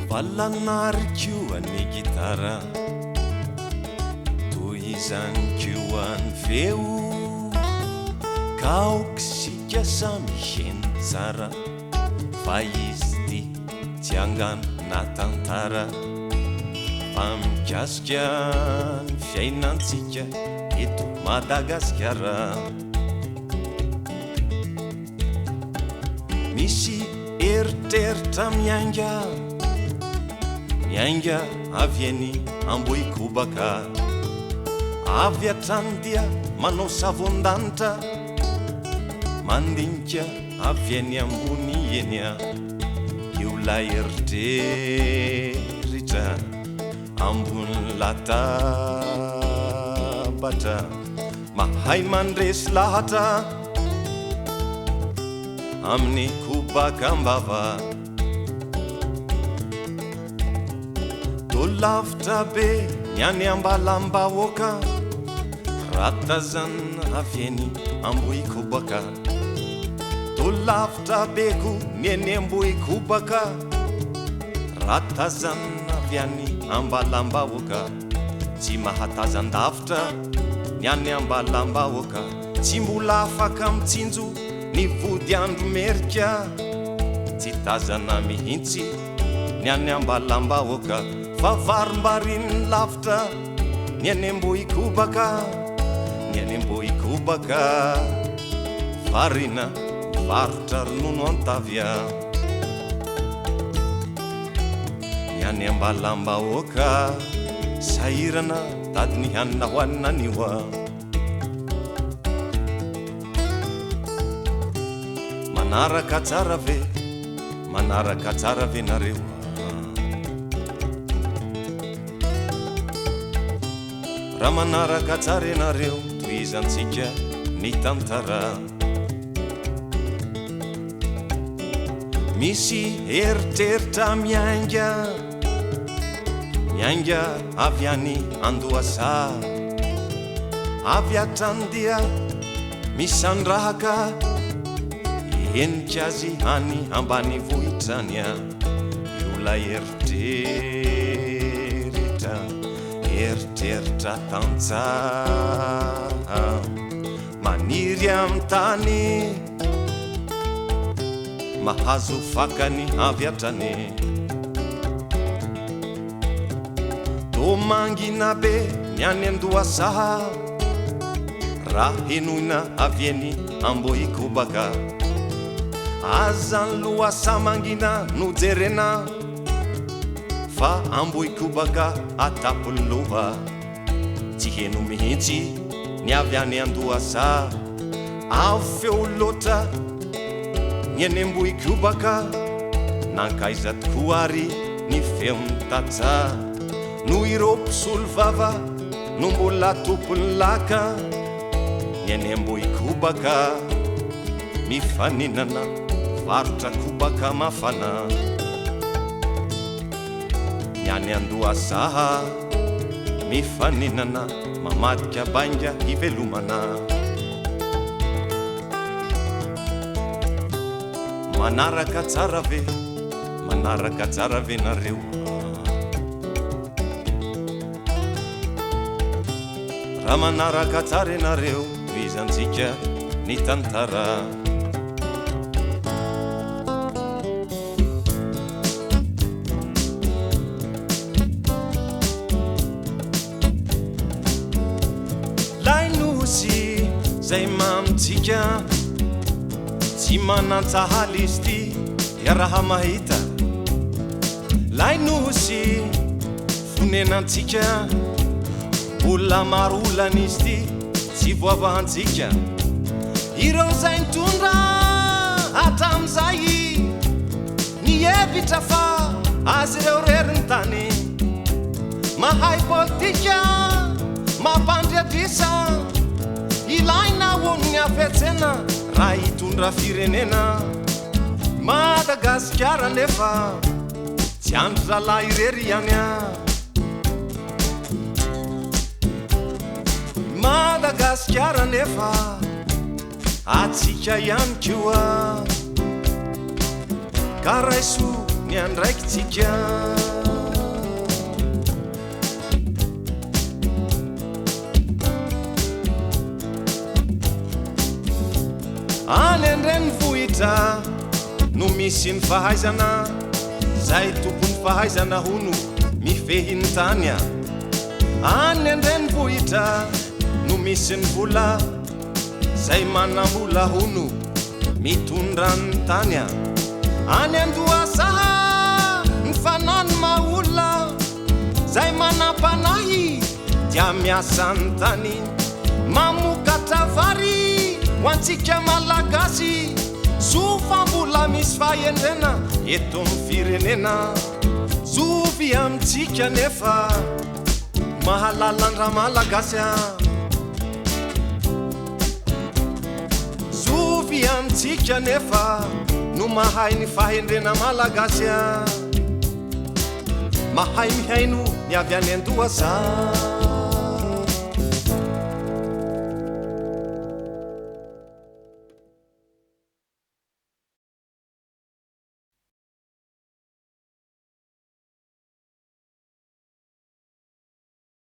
Valanarikoany gitara toy izany koany feo kaoksika samy heny tsara fa izy ty tsy angano na tantara fa mikasika ny fiainantsika eto Madagasikara. Misy eritreritra mianga avy any Ambohikobaka, avy atrany dia manao savon-danitra mandinika avy any ambony eny io la eritreritra ambony latabatra mahay mandresy lahatra amin'ny kobakambava. Tolavitra be ny any ambalambahoaka ratazana avy any Ambohikobaka. Tolavitra be ko ny any Ambohikobaka ratazana avy any ambalambahoaka. Tsy mahatazan-davitra ny any ambalambahoaka, tsy mbola afaka mitsinjo ny vody andro merika, tsy tazana mihitsy ny any ambalambahoaka. Fa varimbariny lavitra ny any Ambohikobaka, ny any Ambohikobaka varina varotra ronono antavia. Ny any ambalambahoaka sahirana tady ny hanina hoanina anio. Manaraka tsara ve nareo raha manaraka tsara ianareo toizantsika ny tantara. Misy eritreritra mianga avy any Andohasa, avy atrany dia misandrahaka enika azy any ambanivohitrany io la eritreritra tantsaha maniry amin'ny tany mahazo fakany avy atrany. Tomangina be ny any Andohasa raha henoina avy any Ambohikobaka. Azany Lohasa mangina nojerena fa Ambohikobaka atapony loha. Tsy heno mihitsy ny avy any Andohasa, avo feo loatra ny any Ambohikobaka. Nankaiza tokoa ary ny feony tatsa no ireo mpisolo vava no mbola tompony laka. Ny any Ambohikobaka mifaninana varotra kobaka mafana. Ny any Andohasa mifaninana mamadika bainga hivelomana. Manaraka tsara ve nareo raha manaraka tsara ianareo toizantsika ny tantara. Lainosy zay mamitsika tsy manantsahaly izy ty dia raha mahita. Lainosy fonenantsika olona maro olana izy ty tsy voavahantsika. Ireo zay nitondra hatram'izay ny hevitra fa azy ireo reriny tany. Mahay politika mampandriadrisa ilaina honony afetsena raha hitondra firenena. Madagasikara nefa tsy andro zalahy irery ihany Madagasikara nefa atsika ihany koa. Karaiso ny andraikitsika any andreny vohitra no misy ny fahaizana zay tompony fahaizana hono mifehiny tany a any andreny vohitra no misy ny vola zay manambola hono mitondran'ny tany a any andoasaha ny fanany maolona zay manam-panahy dia miasany tany mamokatra vary ho antsika malagasy sofambola misy fahendrena eto amin'ny firenena zovy amintsika nefa mahalalandra malagasy a zovy amintsika nefa no mahay ny fahendrena malagasy a mahay mihaino ny avy any Andohasa